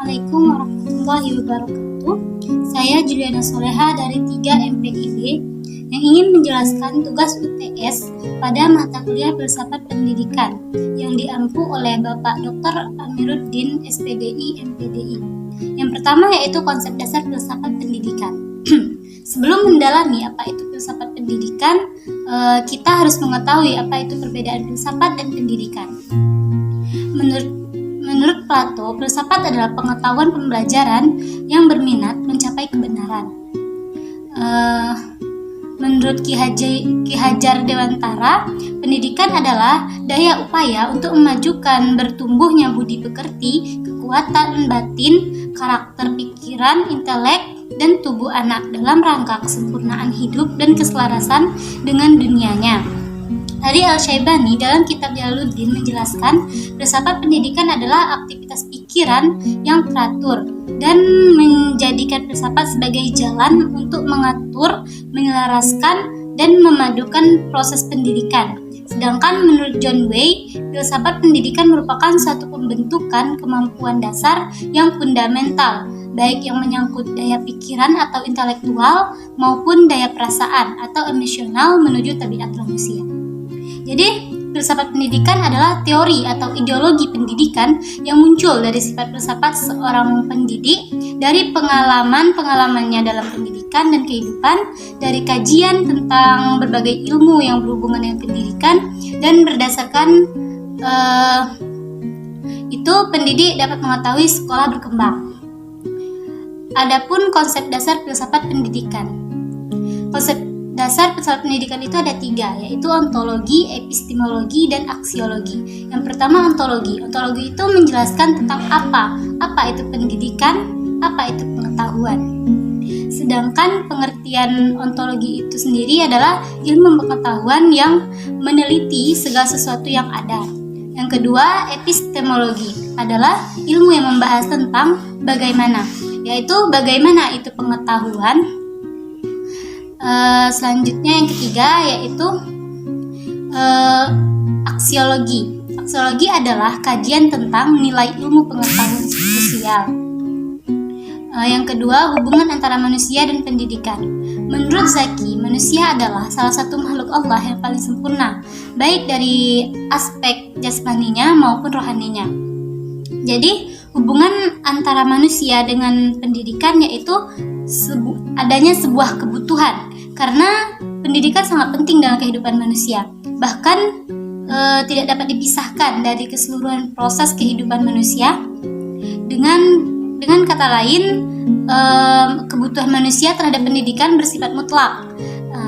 Assalamualaikum warahmatullahi wabarakatuh. Saya Juliana Soleha dari 3 MPIB yang ingin menjelaskan tugas UTS pada mata kuliah Filsafat Pendidikan yang diampu oleh Bapak Dr. Amiruddin SPDI MPDI. Yang pertama yaitu konsep dasar filsafat pendidikan. Sebelum mendalami apa itu filsafat pendidikan, kita harus mengetahui apa itu perbedaan filsafat dan pendidikan. Menurut Plato, filsafat adalah pengetahuan pembelajaran yang berminat mencapai kebenaran. Menurut Ki Hajar Dewantara, pendidikan adalah daya upaya untuk memajukan bertumbuhnya budi pekerti, kekuatan batin, karakter pikiran, intelek, dan tubuh anak dalam rangka kesempurnaan hidup dan keselarasan dengan dunianya. Hari Al-Syaibani dalam kitab Jalaluddin menjelaskan filsafat pendidikan adalah aktivitas pikiran yang teratur dan menjadikan filsafat sebagai jalan untuk mengatur, menyelaraskan, dan memadukan proses pendidikan. Sedangkan menurut John Way, filsafat pendidikan merupakan suatu pembentukan kemampuan dasar yang fundamental, baik yang menyangkut daya pikiran atau intelektual maupun daya perasaan atau emosional menuju tabiat manusia. Jadi, filsafat pendidikan adalah teori atau ideologi pendidikan yang muncul dari sifat filsafat seorang pendidik, dari pengalamannya dalam pendidikan dan kehidupan, dari kajian tentang berbagai ilmu yang berhubungan dengan pendidikan, dan berdasarkan itu pendidik dapat mengetahui sekolah berkembang. Adapun konsep dasar filsafat pendidikan. Konsep dasar filsafat pendidikan itu ada 3, yaitu ontologi, epistemologi, dan aksiologi. Yang pertama ontologi. Ontologi itu menjelaskan tentang apa itu pendidikan, apa itu pengetahuan. Sedangkan pengertian ontologi itu sendiri adalah ilmu pengetahuan yang meneliti segala sesuatu yang ada. Yang kedua, epistemologi adalah ilmu yang membahas tentang bagaimana, yaitu bagaimana itu pengetahuan. Selanjutnya yang ketiga yaitu aksiologi. Aksiologi adalah kajian tentang nilai ilmu pengetahuan sosial. Yang kedua, hubungan antara manusia dan pendidikan. Menurut Zaki, manusia adalah salah satu makhluk Allah yang paling sempurna, baik dari aspek jasmaninya maupun rohaninya. Jadi, hubungan antara manusia dengan pendidikan yaitu adanya sebuah kebutuhan, karena pendidikan sangat penting dalam kehidupan manusia. Bahkan tidak dapat dipisahkan dari keseluruhan proses kehidupan manusia. Dengan kata lain, kebutuhan manusia terhadap pendidikan bersifat mutlak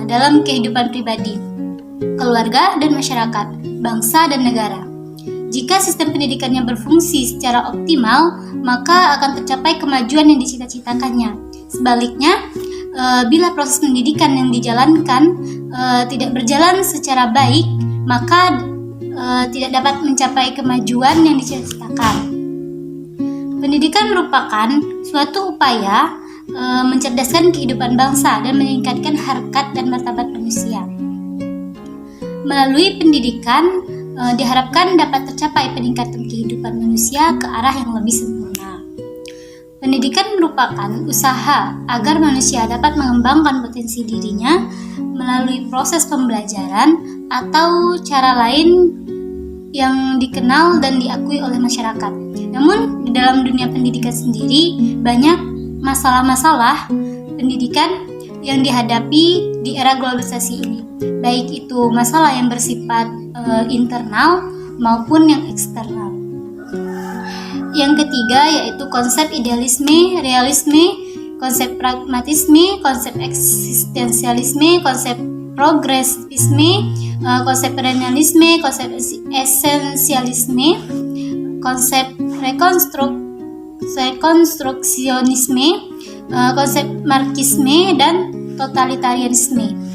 dalam kehidupan pribadi, keluarga dan masyarakat, bangsa dan negara. Jika sistem pendidikannya berfungsi secara optimal, maka akan tercapai kemajuan yang dicita-citakannya. Sebaliknya, bila proses pendidikan yang dijalankan tidak berjalan secara baik, maka tidak dapat mencapai kemajuan yang dicita-citakan. Pendidikan merupakan suatu upaya mencerdaskan kehidupan bangsa dan meningkatkan harkat dan martabat manusia. Melalui pendidikan, diharapkan dapat tercapai peningkatan kehidupan manusia ke arah yang lebih sempurna. Pendidikan merupakan usaha agar manusia dapat mengembangkan potensi dirinya melalui proses pembelajaran atau cara lain yang dikenal dan diakui oleh masyarakat. Namun, di dalam dunia pendidikan sendiri banyak masalah-masalah pendidikan yang dihadapi di era globalisasi ini, baik itu masalah yang bersifat internal maupun yang eksternal. Yang ketiga yaitu konsep idealisme, realisme, konsep pragmatisme, konsep eksistensialisme, konsep progresivisme, konsep perennialisme, konsep esensialisme, konsep rekonstruksionisme, konsep marxisme, dan totalitarianisme.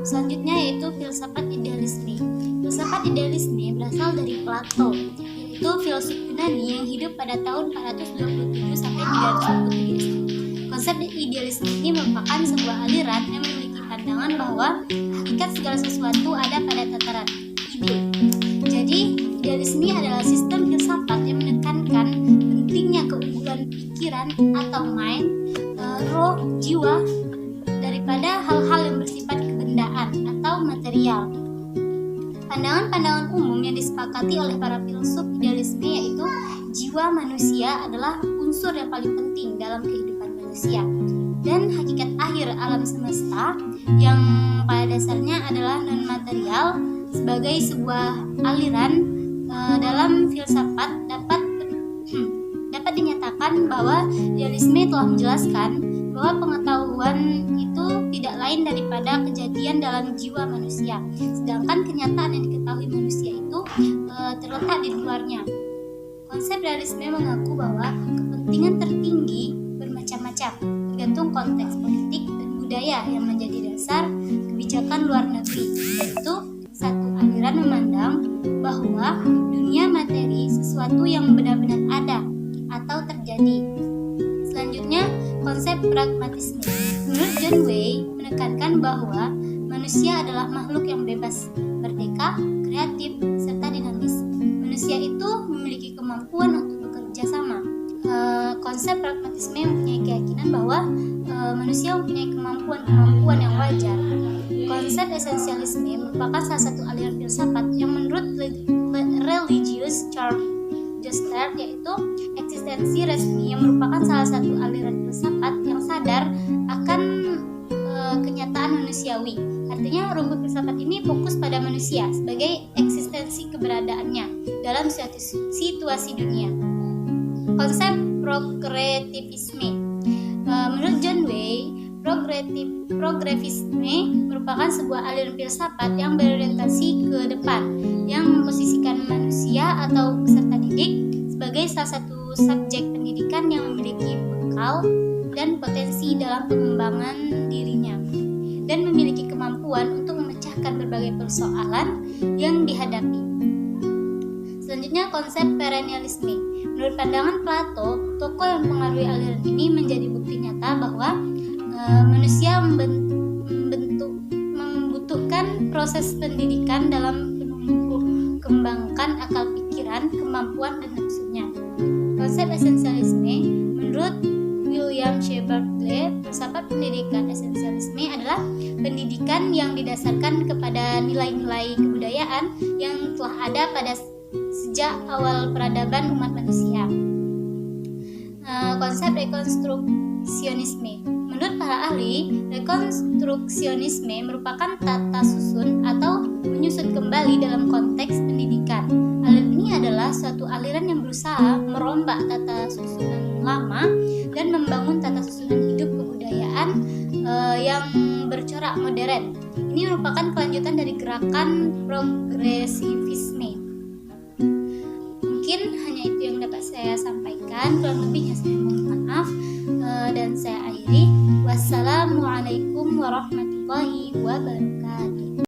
Selanjutnya yaitu filsafat idealisme. Filsafat idealisme berasal dari Plato, yaitu filsuf Yunani yang hidup pada tahun 427 sampai 310. Konsep idealisme ini merupakan sebuah aliran yang memiliki pandangan bahwa hakikat segala sesuatu ada pada tataran ide. Jadi, idealisme adalah sistem filsafat yang menekankan pentingnya pikiran atau mind, roh, jiwa, daripada hal-hal yang bersifat kebendaan atau material. Pandangan-pandangan umum yang disepakati oleh para filsuf idealisme yaitu jiwa manusia adalah unsur yang paling penting dalam kehidupan manusia, dan hakikat akhir alam semesta yang pada dasarnya adalah non-material sebagai sebuah aliran dalam filsafat dapat dinyatakan bahwa idealisme telah menjelaskan bahwa pengetahuan itu tidak lain daripada kejadian dalam jiwa manusia, sedangkan kenyataan yang diketahui manusia itu terletak di luarnya. Konsep realisme mengaku bahwa kepentingan tertinggi bermacam-macam, tergantung konteks politik dan budaya yang menjadi dasar kebijakan luar negeri, yaitu satu aliran memandang bahwa dunia materi sesuatu yang benar-benar ada atau terjadi. Selanjutnya, konsep pragmatisme. Menurut John Way menekankan bahwa manusia adalah makhluk yang bebas, merdeka, kreatif, serta dinamis. Manusia itu memiliki kemampuan untuk bekerja sama. Konsep pragmatisme mempunyai keyakinan bahwa manusia mempunyai kemampuan yang wajar. Konsep esensialisme merupakan salah satu aliran filsafat yang menurut religious Charles Jusser yaitu eksistensi resmi, yang merupakan salah satu aliran filsafat yang sadar akan kenyataan manusiawi. Artinya rumput filsafat ini fokus pada manusia sebagai eksistensi keberadaannya dalam suatu situasi dunia. Konsep progresivisme. Menurut John Way, progresivisme merupakan sebuah aliran filsafat yang berorientasi ke depan, yang memposisikan manusia atau peserta didik sebagai salah satu subjek pendidikan yang memiliki bekal dan potensi dalam pengembangan dirinya, dan memiliki kemampuan untuk memecahkan berbagai persoalan yang dihadapi. Selanjutnya, konsep perennialisme. Menurut pandangan Plato, tokoh yang mempengaruhi aliran ini menjadi bukti nyata bahwa manusia membutuhkan proses pendidikan dalam menumbuh kembangkan akal pikiran, kemampuan, dan nafsunya. Konsep esensialisme menurut William Shepard, filsafat pendidikan esensialisme adalah pendidikan yang didasarkan kepada nilai-nilai kebudayaan yang telah ada pada sejak awal peradaban umat manusia. Konsep rekonstruksionisme. Menurut para ahli, rekonstruksionisme merupakan tata susun atau menyusun kembali dalam konteks pendidikan. Aliran ini adalah suatu aliran yang berusaha merombak tata susunan lama dan membangun tata susunan hidup kebudayaan yang bercorak modern. Ini merupakan kelanjutan dari gerakan progresivisme. Mungkin hanya itu yang dapat saya sampaikan, kurang lebihnya saya mohon maaf, dan saya akhiri. Wassalamualaikum warahmatullahi wabarakatuh.